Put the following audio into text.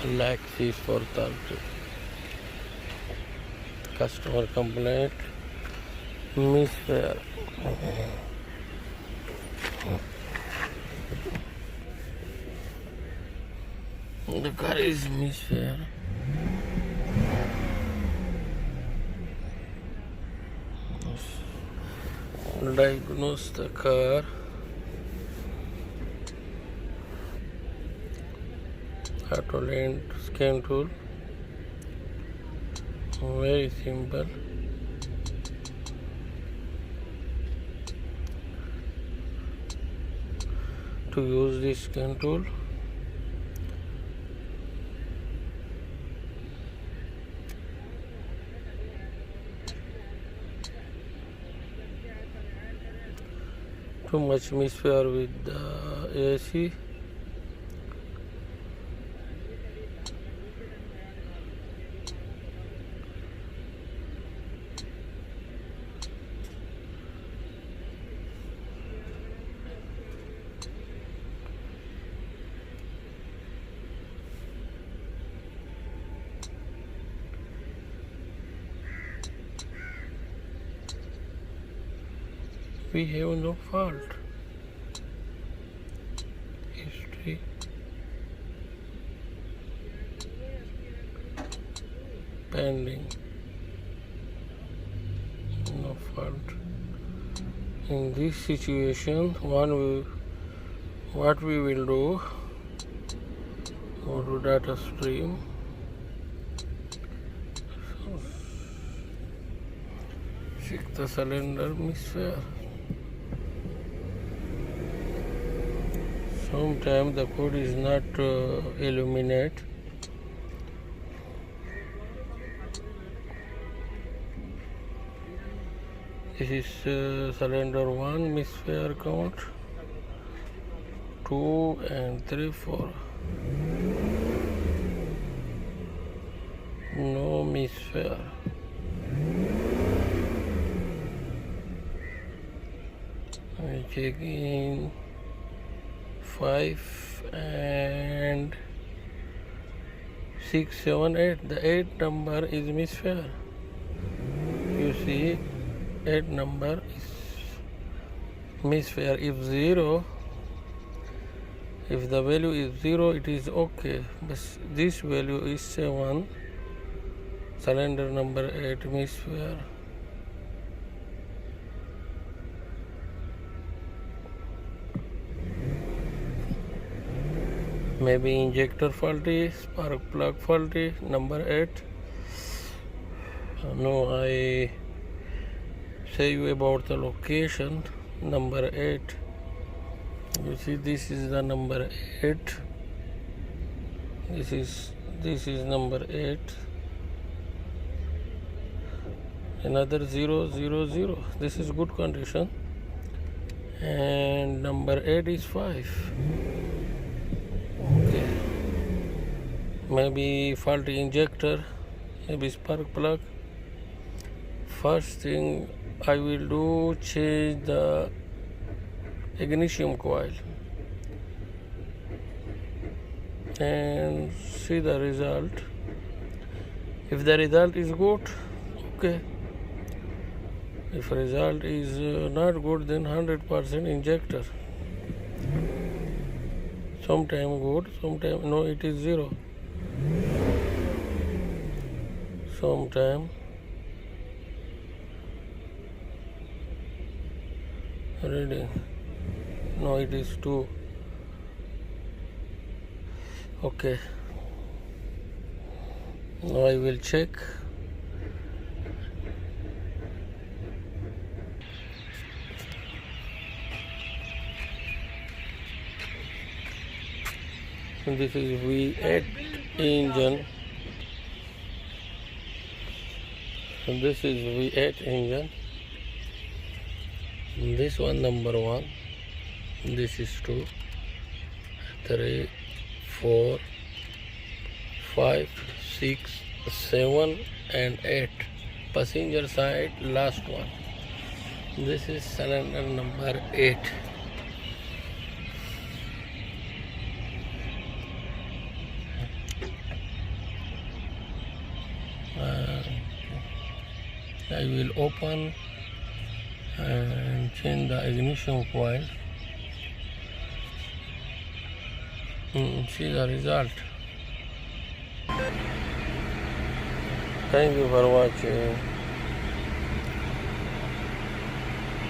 Lexus 430. Customer complaint, misfire. The car is misfire. Diagnose the car. Auto lane scan tool. Very simple. To use this scan tool, too much misfire with the AC. We have no fault. History. Pending. No fault. In this situation, what we will do, go to data stream. Check the cylinder misfire. Sometimes the code is not illuminate. This is cylinder 1 misfire count, 2 and 3, 4. No misfire. I check in 5 and 6, 7, 8. The 8 number is misfire. You see, 8 number is misfire. If the value is 0, it is okay. But this value is 7. Cylinder number 8 misfire. Maybe injector faulty, spark plug faulty, number 8. No, I say you about the location, number 8. You see, this is the number 8. This is number 8. Another 0, 0, 0. This is good condition. And number 8 is 5. Okay. Maybe faulty injector, maybe spark plug. First thing I will do, change the ignition coil and see the result. If the result is good, okay. If result is not good, then 100% injector. Sometime good, sometime no, it is 0. Sometime reading, no, it is 2. Okay, now I will check. And this is V8 engine. And this is V8 engine. And this one number 1. This is 2, 3, 4, 5, 6, 7 and 8. Passenger side, last one. This is cylinder number 8. I will open and change the ignition coil. See the result. Thank you for watching.